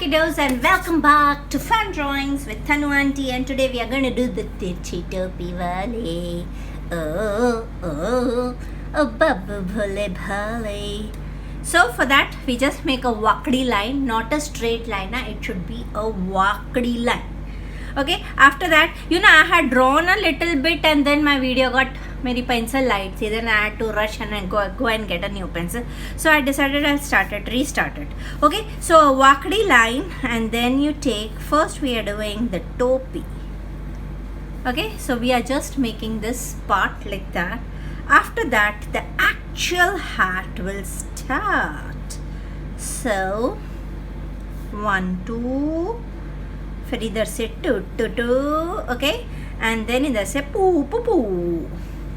kiddos, and welcome back to Fun Drawings with Tanu Auntie. And today we are going to do the Tirchi Topi Wale. Oh, babu bhole bhale. So for that, we just make a wakdi line, not a straight line. It should be a wakdi line. Okay, after that, I had drawn a little bit and then my video got my pencil light. See, then I had to rush and go and get a new pencil. So I decided I'll restart it. Okay, so a wakdi line, and then you take, first we are doing the topi. Okay, so we are just making this part like that. After that, the actual hat will start. So 1 2, फिर इधर से to, okay, and then इधर से पू.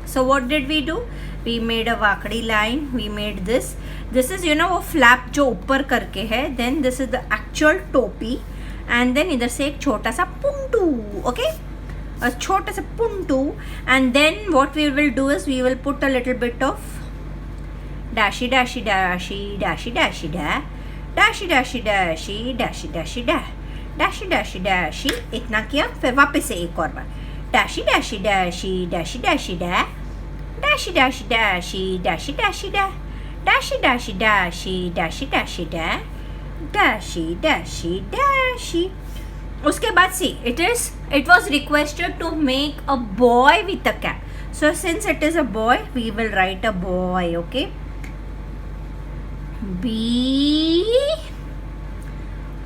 So what did we do? We made a wakdi line. We made this. This is वो flap जो ऊपर करके है. Then this is the actual topi, and then इधर से एक छोटा सा puntu, okay, a छोटा सा puntu, and then what we will do is we will put a little bit of dashi dashi dashi dashi dashi da dashi dashi dashi dashi dashi da dashi dashi dashi. इतना किया, फिर वापस से एक और बार dashi dashi dashi dashi dashi da dashi dashi dashi dashi dashi da dashi dashi dashi dashi dashi da dashi dashi dashi. उसके बाद see, it was requested to make a boy with a cap. So since it is a boy, we will write a boy. Okay, B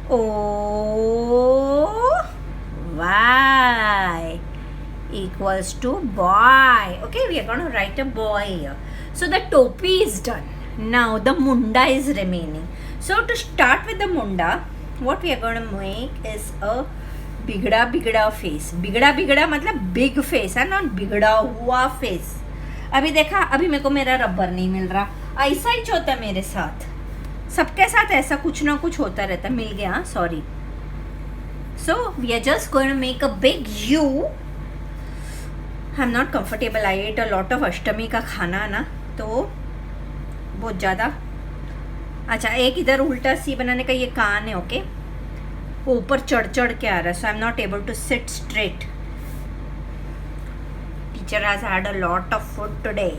O Y equals to boy. Okay, we are going to write a boy here. So the topi is done. Now the munda is remaining. So to start with the munda, what we are going to make is a बिगड़ा face. बिगड़ा मतलब big face है, not बिगड़ा हुआ face. अभी देखा, अभी मेरे को मेरा रबर नहीं मिल रहा. ऐसा ही होता मेरे साथ, सबके साथ ऐसा कुछ ना कुछ होता रहता. मिल गया, sorry. So we are just going to make a big U. I am not comfortable. I ate a lot of Ashtami का खाना ना, तो बहुत ज़्यादा. अच्छा, एक इधर उल्टा सी बनाने का ये कान है. ओके, वो ऊपर चढ़ के आ रहा है. So I am not able to sit straight. Teacher has had a lot of food today.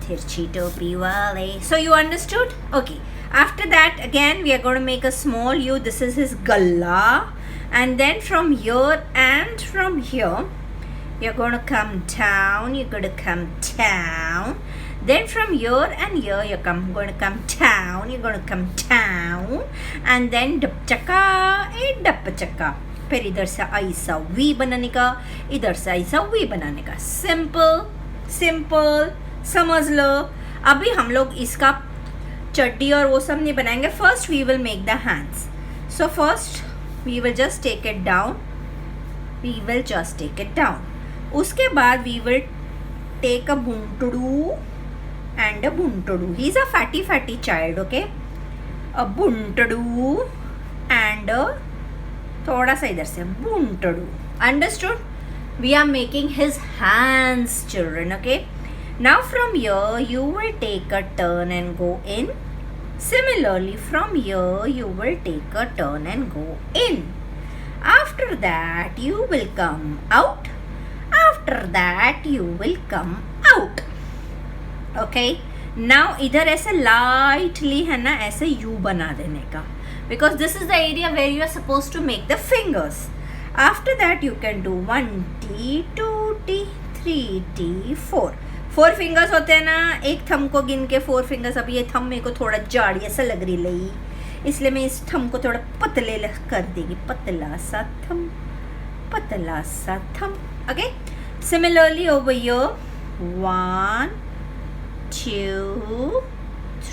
Tirchi Topi Wale. So you understood? Okay. After that, again we are going to make a small U. This is his galla, and then from here and from here you're going to come down. You're going to come down. Then from here and here you're going to come down. You're going to come down, and then dap chaka, dap chaka. फिर इधर से ऐसा V बनाने का, इधर से ऐसा V बनाने का. सिंपल समझ लो. अभी हम लोग इसका चड्डी और वो सब नहीं बनाएंगे. First we will make the hands. So first we will just take it down. उसके बाद वी विल टेक अ बुंटड़ू एंड अ बुंटड़ू. He is a fatty child. Okay, a बुंटड़ू एंड थोड़ा सा इधर से बुंटड़ू. Understood? We are making his hands, children. Okay, now from here you will take a turn and go in. Similarly from here you will take a turn and go in. After that you will come out. After that you will come out. Okay, now इधर ऐसे lightly है ना, ऐसे U बना देने का, because this is the area where you are supposed to make the fingers. After that you can do 1T 2T 3T 4 fingers होते हैं ना. एक थंब को गिन के 4 फिंगर्स. अब ये थंब मेरे को थोड़ा जाड़ी ऐसा लग रही लई, इसलिए मैं इस थंब को थोड़ा पतले कर देगी. पतला सा thumb. Okay, similarly over here 1 2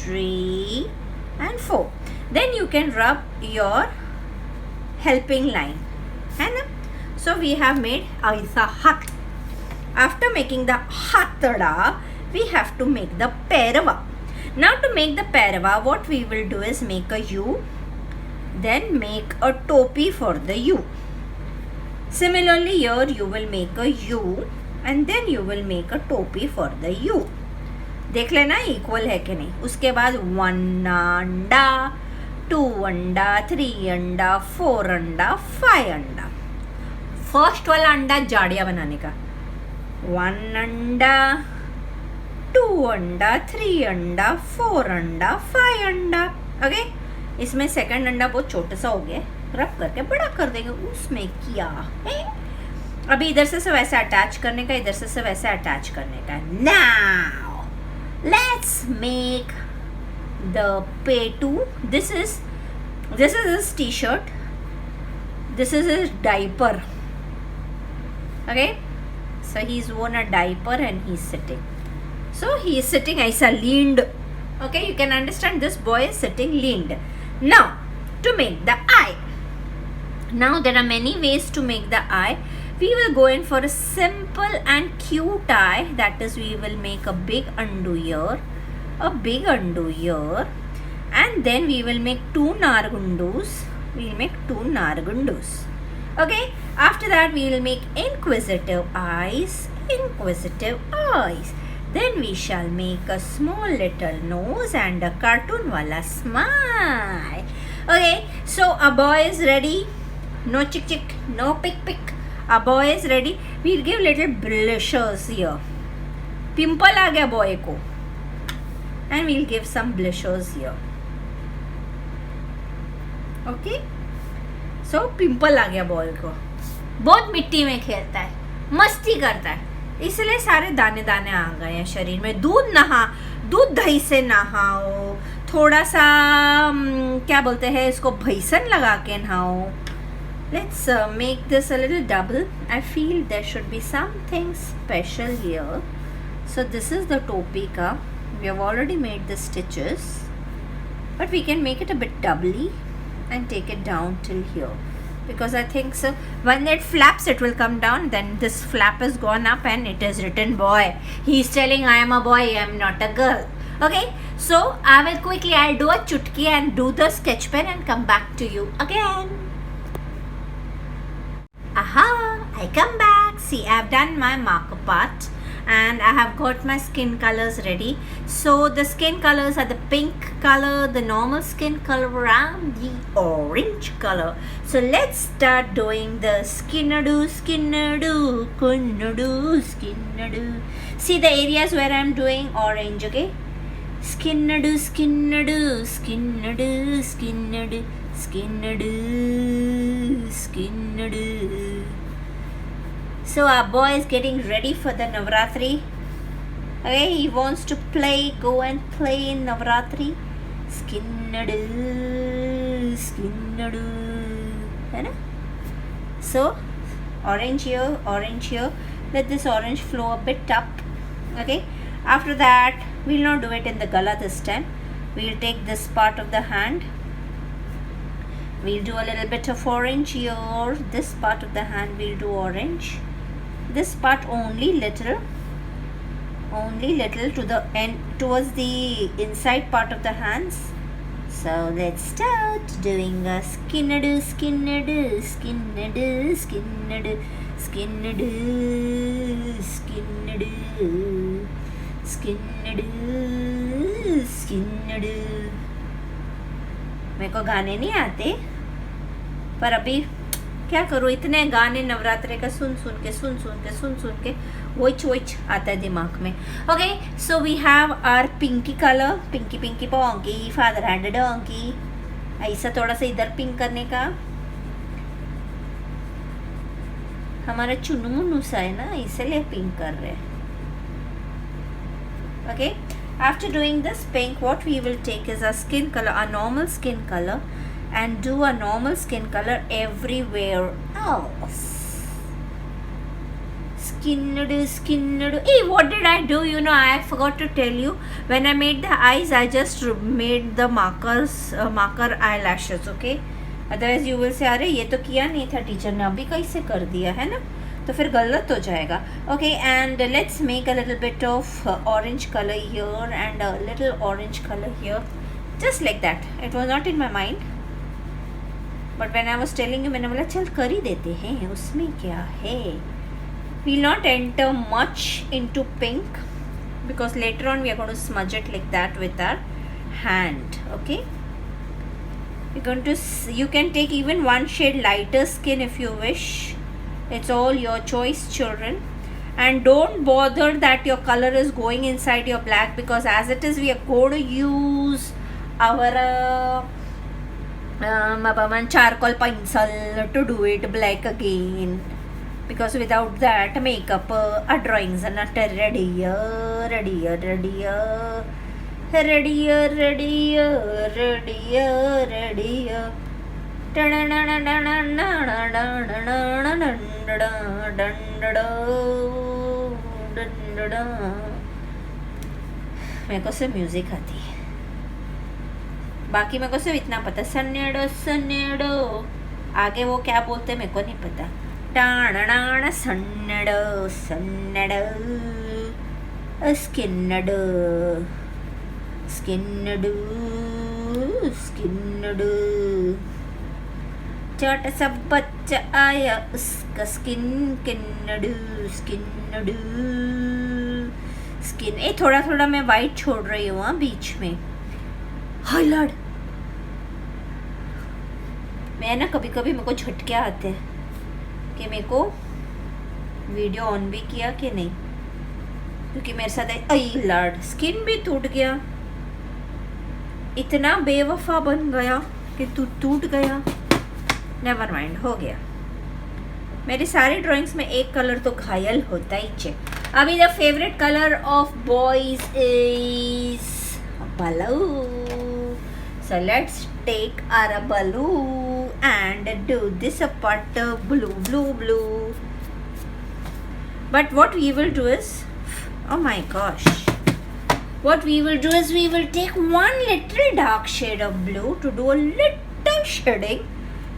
3 and 4. Then you can rub your helping line, है ना. So we have made ऐसा हाथ. After making the hatada, we have to make the perava. Now to make the perava, what we will do is make a U, then make a topi for the U. Similarly here you will make a U and then you will make a topi for the U. देख लेना equal है कि नहीं. उसके बाद 1 डा 2 अंडा, 3 अंडा, 4 अंडा, 5 अंडा. फर्स्ट वाला अंडा जाड़िया बनाने का. 1 अंडा, 2 अंडा, 3 अंडा, 4 अंडा, 5 अंडा. ओके, इसमें सेकंड अंडा बहुत छोटा सा हो गया, रब करके बड़ा कर देंगे. उसमें क्या है, अभी इधर से वैसे अटैच करने का, इधर से वैसे अटैच करने का. नाउ लेट्स मेक द पेटू. This is his t-shirt, this is his diaper. Okay, so he's worn a diaper and he's sitting. So he is sitting aisa leaned. Okay, you can understand this boy is sitting leaned. Now to make the eye, now there are many ways to make the eye. We will go in for a simple and cute eye, that is we will make a big undo ear, and then we will make two nargundus. Okay, after that we will make inquisitive eyes. Then we shall make a small little nose and a cartoon wala smile. Okay, so a boy is ready. No chick, no pick. A boy is ready. We'll give little blushes here. Pimple आ गया boy को, and we'll give some blushes here. Okay, so pimple आ गया boy को. बहुत मिट्टी में खेलता है, मस्ती करता है, इसलिए सारे दाने दाने आ गए हैं शरीर में. दूध दही से नहाओ, थोड़ा सा क्या बोलते हैं इसको, भैसन लगा के नहाओ. Let's make this a little double. I feel there should be something special here. So this is the topi ka. We have already made the stitches, but we can make it a bit doubly and take it down till here, because I think so when it flaps it will come down. Then this flap is gone up and it is written boy. He is telling I am a boy, I am not a girl. Okay, so I will quickly, I'll do a chutki and do the sketch pen and come back to you again. Aha, I come back. See, I have done my marker part and I have got my skin colors ready. So the skin colors are the pink color, the normal skin color and the orange color. So let's start doing the skinadoo. See the areas where I am doing orange, okay? Skinadoo. So our boy is getting ready for the Navratri. Okay, he wants to go and play in Navratri. Skinadoo. है ना? So orange here. Let this orange flow a bit up. Okay, after that we'll not do it in the gala this time. We'll take this part of the hand. We'll do a little bit of orange here. This part of the hand we'll do orange. This part only little to the end, towards the inside part of the hands. So let's start doing a skinadoo. मेरे को गाने नहीं आते, पर अभी क्या करूँ, इतने गाने नवरात्रे का सुन सुन के वोच आता है दिमाग में. Okay, so we have our pinky colour. Pinky ponky, father had donkey. ऐसा थोड़ा सा इधर पिंक करने का. हमारा चुन्नू मुन्नू सा है ना, इसलिए पिंक कर रहे हैं. Okay, after doing this pink, what we will take is a skin color, a normal skin color, and do a normal skin color everywhere else. Skinadoo. Hey, what did I do? You know, I forgot to tell you. When I made the eyes, I just made the marker eyelashes. Okay, otherwise you will say, अरे ये तो किया नहीं था teacher ने, अभी कैसे कर दिया है ना, तो फिर गलत हो जाएगा. Okay, and let's make a little bit of orange colour here and a little orange colour here, just like that. It was not in my mind, but when I was telling you, मैंने बोला चल कर ही देते हैं, उसमें क्या है. We not enter much into pink because later on we are going to smudge it like that with our hand. Okay, You can take even one shade lighter skin if you wish. It's all your choice, children. And don't bother that your color is going inside your black, because as it is we are going to use our charcoal pencil to do it black again, because without that makeup our drawings are not ready. मेरे को सिर्फ music आती है, बाकी मेरे को सिर्फ इतना पता, सन्नेडो सन्नेडो, आगे वो क्या बोलते हैं मेरे को नहीं पता. टाण सन्नेडो सन्नेडो स्किन्नडो स्किन्नडो स्किन्नडो, छोटा सा बच्चा आया उसका स्किन किन्नडू स्किन्नडू स्किन. थोड़ा थोड़ा मैं वाइट छोड़ रही हूँ बीच में. हाय लॉर्ड, मैं ना कभी कभी मेरे को झटके आते हैं कि मेरे को वीडियो ऑन भी किया कि नहीं, क्योंकि मेरे साथ आई लॉर्ड स्किन भी टूट गया. इतना बेवफा बन गया कि तू टूट गया. नेवर माइंड, हो गया. मेरी सारी ड्राइंग्स में एक कलर तो घायल होता ही है. अभी the favourite colour of boys is blue. So let's take our blue and do this part blue. But what we will do is, oh my gosh, what we will do is we will take one little dark shade of blue to do a little shading.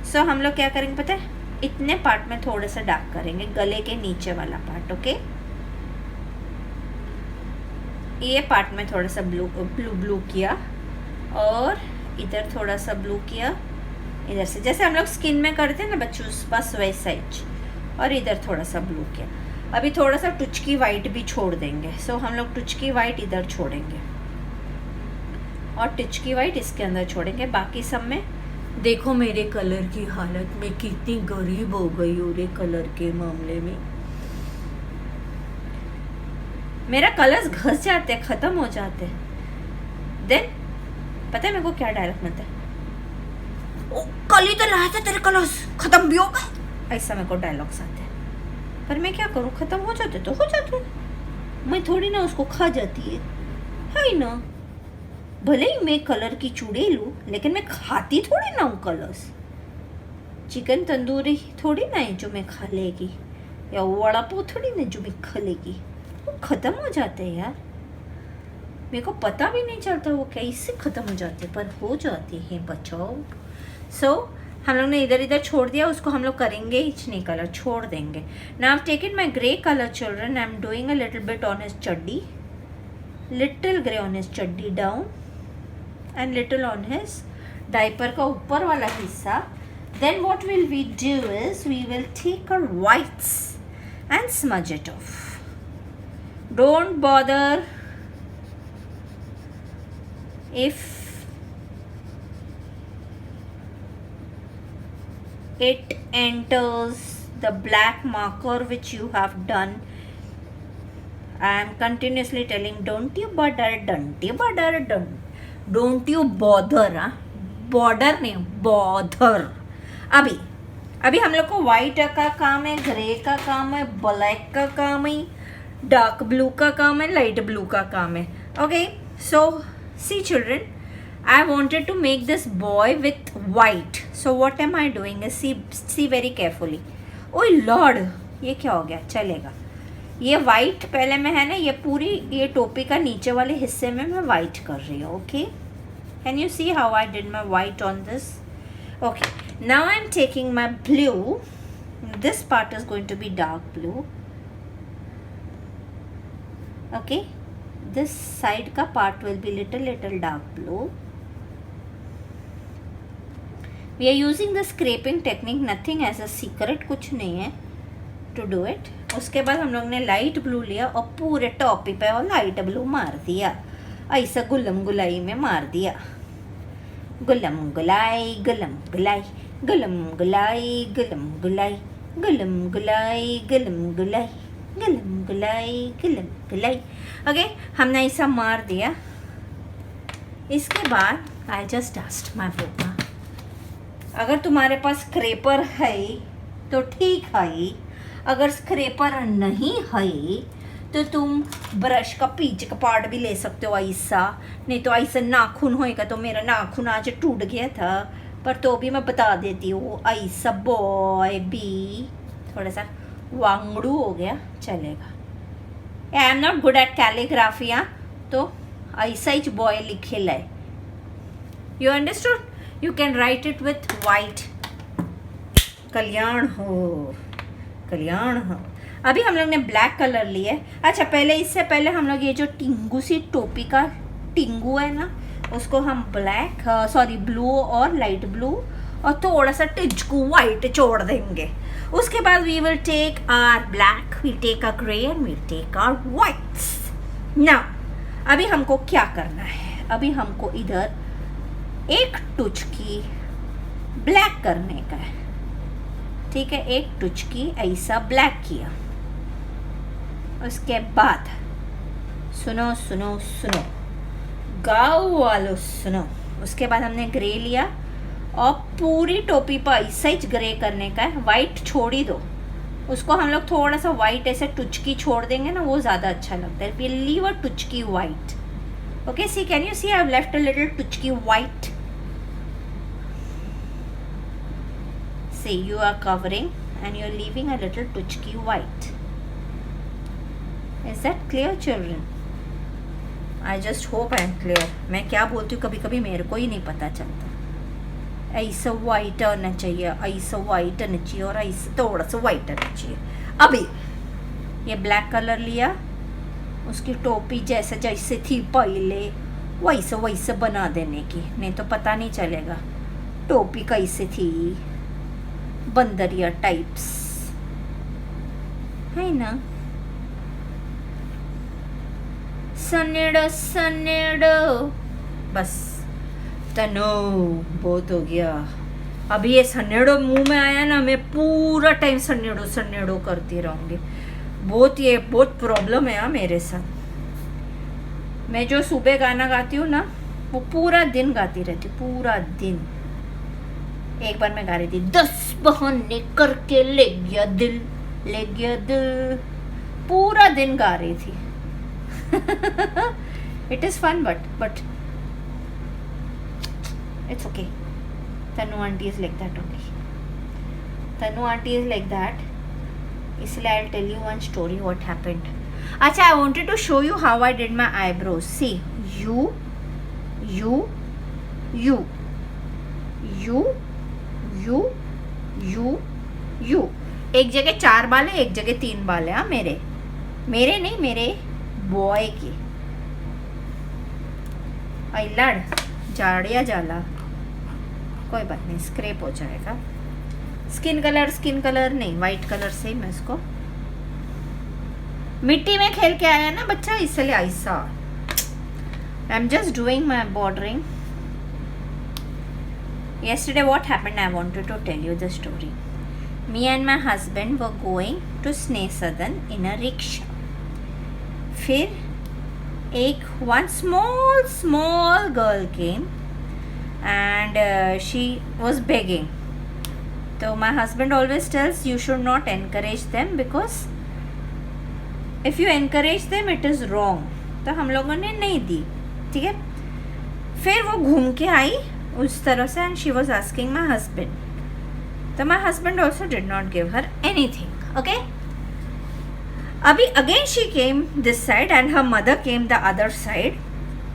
So हम लोग क्या करेंगे पता है, इतने part में थोड़ा सा डार्क करेंगे, गले के नीचे वाला पार्ट. ओके, ये पार्ट में थोड़ा सा ब्लू किया, और इधर थोड़ा सा ब्लू किया, इधर से जैसे हम लोग स्किन में करते हैं ना बच्चों, बस वैसा ही. और इधर थोड़ा सा ब्लू किया. अभी थोड़ा सा टुचकी वाइट भी छोड़ देंगे. सो हम लोग टुचकी वाइट इधर छोड़ेंगे और टुचकी वाइट इसके अंदर छोड़ेंगे. बाकी सब में देखो मेरे कलर की हालत में कितनी गरीब हो गई हो रे कलर के मामले में. मेरा कलर्स घस जाते हैं, ख़त्म हो जाते हैं. देन पता है मेरे को क्या डायलॉग मिलता है, ओ कल ही तो लाया था तेरे कलर्स, ख़त्म भी हो गए. ऐसा मेरे को डायलॉग्स आते हैं. पर मैं क्या करूँ, ख़त्म हो जाते तो हो जाते. मैं थोड़ी ना उसको खा जाती है ना. भले ही मैं कलर की चूड़े लूँ, लेकिन मैं खाती थोड़ी ना हूँ कलर्स. चिकन तंदूरी थोड़ी ना है जो मैं खा लेगी, या वड़ा पाव थोड़ी ना जो मैं खा लेगी. वो ख़त्म हो जाते हैं यार, मेरे को पता भी नहीं चलता वो कैसे ख़त्म हो जाते, पर हो जाते हैं बचाओ. सो हम लोग ने इधर इधर छोड़ दिया, उसको हम लोग करेंगे इचनी कलर, छोड़ देंगे. Now take it my grey colour children. I am doing a little bit on his चड्डी, लिटिल ग्रे ऑन हिज चड्डी down, and little on his diaper का ऊपर वाला हिस्सा. Then what will we do is we will take our whites and smudge it off. Don't bother if it enters the black marker which you have done. I am continuously telling don't you bother, don't you bother, don't you bother. Border नहीं, bother. अभी हम लोग को white का काम है, grey का काम है, ब्लैक का काम है, डार्क ब्लू का काम है, लाइट ब्लू का काम है. Okay, so see children, I wanted to make this boy with white. So what am I doing is see very carefully. Oh Lord, ये क्या हो गया? चलेगा. ये white पहले में है ना, ये पूरी ये टोपी का नीचे वाले हिस्से में मैं white कर रही हूँ. Okay, can you see how I did my white on this? Okay, now I'm taking my blue. This part is going to be dark blue. Okay, this side का part will be little dark blue. We are using the scraping technique, nothing as a secret, कुछ नहीं है to do it. उसके बाद हम लोग ने light blue लिया और पूरे टॉपी पे और लाइट ब्लू मार दिया, ऐसा गुलम गुलाई में मार दिया. गुलम गुलाई गुलम गुलाई गुलम गुलाई गुलम गुलाई गुलम गुलाई गुलम गुलाई गुलम गुलाई गुलम गुलाई। ओके, हमने ऐसा मार दिया। इसके बाद आई जस्ट आस्क्ड माय बुआ, अगर तुम्हारे पास स्क्रैपर है तो ठीक है, अगर स्क्रैपर नहीं है तो तुम ब्रश का पीछे का पार्ट भी ले सकते हो ऐसा, नहीं तो ऐसा नाखून होएगा। तो मेरा नाखून आज टूट गया था, पर तो भी मैं बता देती हूँ, ऐसा बॉय भी थोड़ा सा वांगड़ू हो गया चलेगा। I am not good at calligraphy, तो ऐसा ही बॉय लिखे लाए। You understood? You can write it with white. कल्याण हो, कल्याण हो। अभी हम लोग ने ब्लैक कलर लिया है। अच्छा, पहले इससे पहले हम लोग ये जो टिंगू सी टोपी का टिंगू है ना, उसको हम ब्लैक ब्लू और लाइट ब्लू और थोड़ा सा टिचकू वाइट छोड़ देंगे। उसके बाद we will take our black, we take our grey and we take our whites. Now अभी हमको क्या करना है? अभी हमको इधर एक टुचकी ब्लैक करने का है, ठीक है? एक टुचकी ऐसा ब्लैक किया। उसके बाद सुनो सुनो सुनो गाँव वालों सुनो, उसके बाद हमने ग्रे लिया और पूरी टोपी पर ऐसा ही ग्रे करने का है। वाइट छोड़ ही दो, उसको हम लोग थोड़ा सा वाइट ऐसे टुचकी छोड़ देंगे ना, वो ज़्यादा अच्छा लगता है। वी लीव अ टुचकी white. Okay, see can you see I have left a little टुचकी white. See, you are covering and you are leaving a little tuchki white. Is that clear, children? I just hope I am clear. मैं क्या बोलती हूँ कभी कभी मेरे को ही नहीं पता चलता। ऐसा वाइट आना चाहिए, ऐसा वाइट आना चाहिए और ऐसा थोड़ा सा वाइट आना चाहिए। अभी ये ब्लैक कलर लिया, उसकी टोपी जैसे जैसे थी पहले वैसे वैसे बना देने की, नहीं तो पता नहीं चलेगा टोपी कैसे थी। बंदरिया टाइप्स है ना। सनेड़ो सनेड़ो, बस तनो बहुत हो गया। अभी ये सनेड़ो मुंह में आया ना, मैं पूरा टाइम सनेड़ो सनेड़ो करती रहूंगी। बहुत प्रॉब्लम है यार मेरे साथ। मैं जो सुबह गाना गाती हूँ ना, वो पूरा दिन गाती रहती, पूरा दिन। एक बार मैं गा रही थी, 10 बहाने करके ले गया दिल, ले गया दिल, पूरा दिन गा रही थी। It is fun but it's okay. Tanu aunty is like that only. Tanu aunty is like that, इसलिए I will tell you one story what happened. अच्छा, I wanted to show you how I did my eyebrows. See, you you you you you you you, एक जगह 4 बाल है, एक जगह 3 बाल है। हाँ, मेरे नहीं, मेरे बॉय के। आई लड़ जाड़िया जाला, कोई बात नहीं, स्क्रैप हो जाएगा। स्किन कलर नहीं, वाइट कलर से मैं इसको, मिट्टी में खेल के आया ना बच्चा, इसलिए ऐसा। I am just doing my bordering. Yesterday what happened, I wanted to tell you the story. Me and my husband were going to Sneh Sadan in a rickshaw. फिर एक one small girl came and she was begging. So my husband always tells you should not encourage them because if you encourage them it is wrong. तो हम लोगों ने नहीं दी, ठीक है। फिर वो घूम के आई उस तरह से and she was asking my husband. तो my husband also did not give her anything. Okay? Abhi again she came this side and her mother came the other side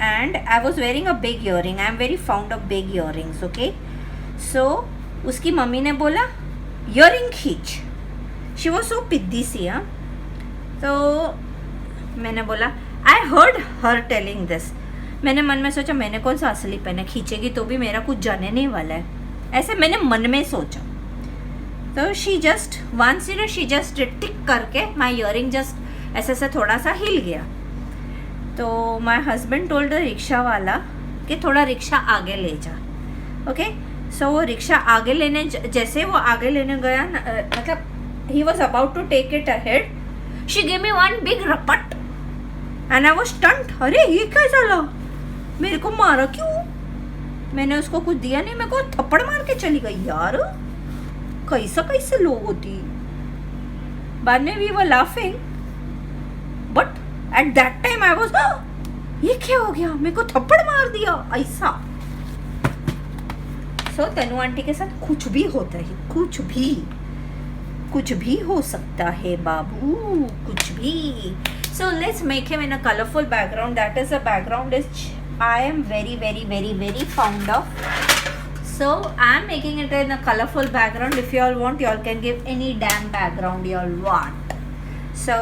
and I was wearing a big earring. I am very fond of big earrings. Okay? So उसकी mummy ने बोला earring खींच. She was so पिद्दी सी, हाँ। तो मैंने बोला I heard her telling this. मैंने मन में सोचा मैंने कौन सा असली पहना, खींचेगी तो भी मेरा कुछ जाने नहीं वाला है, ऐसे मैंने मन में सोचा। तो she just once she just tick करके माई इयरिंग जस्ट ऐसे ऐसे थोड़ा सा हिल गया। तो my husband told the rickshaw वाला कि थोड़ा रिक्शा आगे ले जा। ओके सो वो रिक्शा आगे लेने जैसे वो आगे लेने गया मतलब he was about to take it ahead, she gave me one big रपट and I was stunned. अरे ये क्या चला, मेरे को मारा क्यों? मैंने उसको कुछ दिया नहीं, मेरे को थप्पड़ मार के चली गई यार. कैसे लोग होती. बाद में we were laughing but at that time I was ये क्या हो गया, मेरे को थप्पड़ मार दिया ऐसा. सो तनु आंटी के साथ कुछ भी होता है, कुछ भी हो सकता है बाबू, कुछ भी. So let's make him in a colorful background. That is a background which I am very fond of. So I am making it in a colorful background. If you all want, you all can give any damn background you all want. So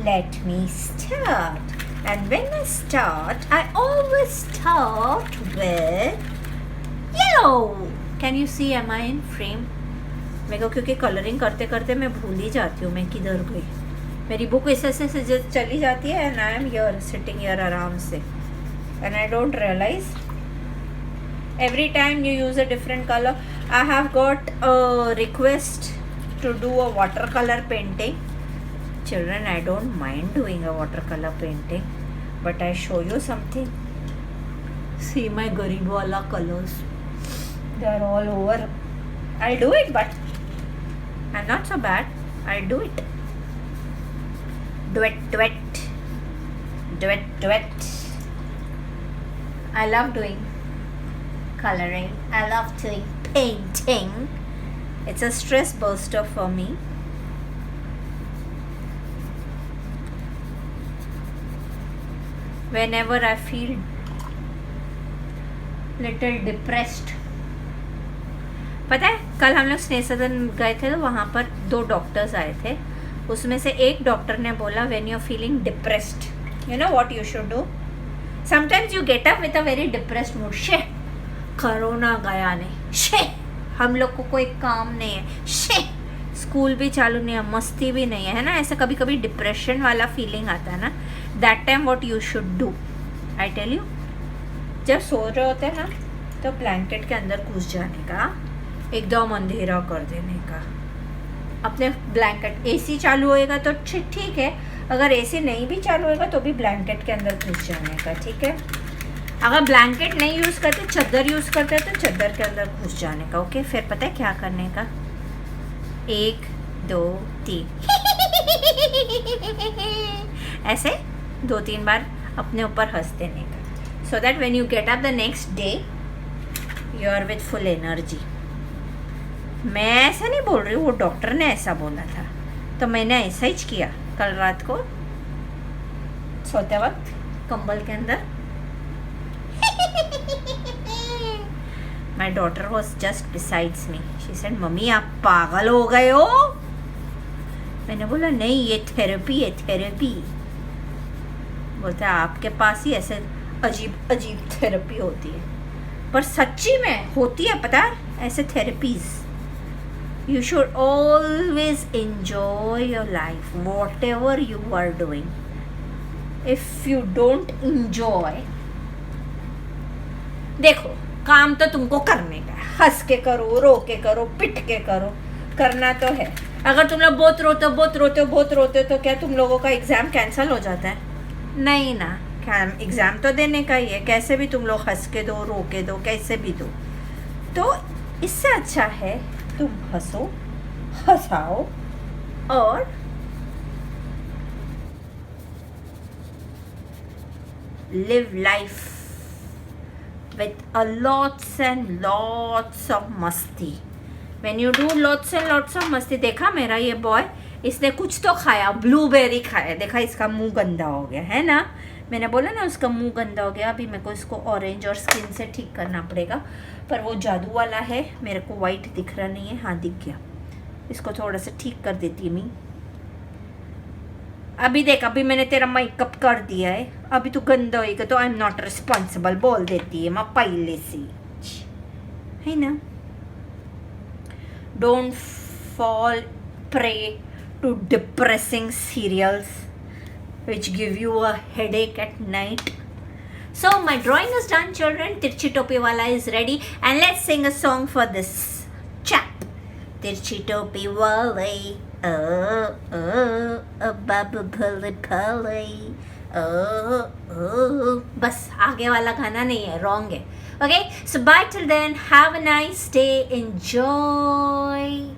let me start. And when I start, I always start with yellow. Can you see? Am I in frame? मेरे को क्योंकि colouring करते करते मैं भूल ही जाती हूँ मैं किधर गई. मेरी बुक ऐसे चली जाती है and I am here sitting here आराम से and I don't realise. Every time you use a different colour. I have got a request to do a water colour painting. Children, I don't mind doing a water colour painting but I show you something. See my गरीब वाला colours, they are all over. I'll do it, but I'm not so bad. I'll do it. Duet. I love doing coloring. I love doing painting. It's a stress buster for me. Whenever I feel little depressed. पता है कल हम लोग स्नेह सदन गए थे तो वहाँ पर 2 डॉक्टर्स आए थे. उसमें से एक डॉक्टर ने बोला when you are feeling depressed you know what you should do. Sometimes you get up with a very depressed mood. शे कोरोना गया नहीं, शे हम लोग को कोई काम नहीं है, शे स्कूल भी चालू नहीं है, मस्ती भी नहीं है ना. ऐसा कभी कभी डिप्रेशन वाला फीलिंग आता है ना. That time what you should do, I tell you, जब सो रहे होते हैं ना तो ब्लैंकेट के अंदर घुस जाने का, एकदम अंधेरा कर देने का. अपने ब्लैंकेट एसी चालू होएगा तो ठीक है, अगर एसी नहीं भी चालू होएगा तो भी ब्लैंकेट के अंदर घुस जाने का. ठीक है, अगर ब्लैंकेट नहीं यूज़ करते, चादर यूज़ करते तो चादर के अंदर घुस जाने का. ओके, फिर पता है क्या करने का, 1 2 3 ऐसे 2-3 बार अपने ऊपर हंस देने का. So that when you get up the next day you are with full energy. मैं ऐसा नहीं बोल रही हूँ, वो डॉक्टर ने ऐसा बोला था तो मैंने ऐसा ही किया. कल रात को सोते वक्त कंबल के अंदर my daughter was just besides me. She said mummy आप पागल हो गए हो. मैंने बोला नहीं ये थेरेपी है, थेरेपी. बोलते आपके पास ही ऐसे अजीब थेरेपी होती है, पर सच्ची में होती है पता है ऐसे therapies. You should always enjoy your life, whatever you are doing. If you don't enjoy, देखो काम तो तुमको करने का है, हंस के करो, रो के करो, पिट के करो, करना तो है. अगर तुम लोग बहुत रोते हो तो क्या तुम लोगों का एग्ज़ाम कैंसिल हो जाता है? नहीं ना, एग्ज़ाम तो देने का ही है. कैसे भी तुम लोग हंस के दो, रो के दो, कैसे भी दो. तो इससे अच्छा है तुम हंसो, हंसाओ और live life with a lots and lots of मस्ती. When you do lots and lots of मस्ती. देखा मेरा ये बॉय, इसने कुछ तो खाया, ब्लूबेरी खाया, देखा इसका मुंह गंदा हो गया है ना. मैंने बोला ना उसका मुंह गंदा हो गया. अभी मेरे को इसको ऑरेंज और स्किन से ठीक करना पड़ेगा, पर वो जादू वाला है, मेरे को वाइट दिख रहा नहीं है. हाँ दिख गया. इसको थोड़ा सा ठीक कर देती मैं. अभी देख, अभी मैंने तेरा मेकअप कर दिया है, अभी तू गंदा होएगा तो आई एम नॉट रिस्पॉन्सिबल बोल देती है माँ पहले से, है ना. Don't fall prey to depressing serials which give you a headache at night. So my drawing is done, children. Tirchi Topi Wala is ready, and let's sing a song for this chap. Tirchi Topi Wale, babu bhale bhale, बस आगे वाला गाना नहीं है, wrong है. Okay, so bye till then. Have a nice day. Enjoy.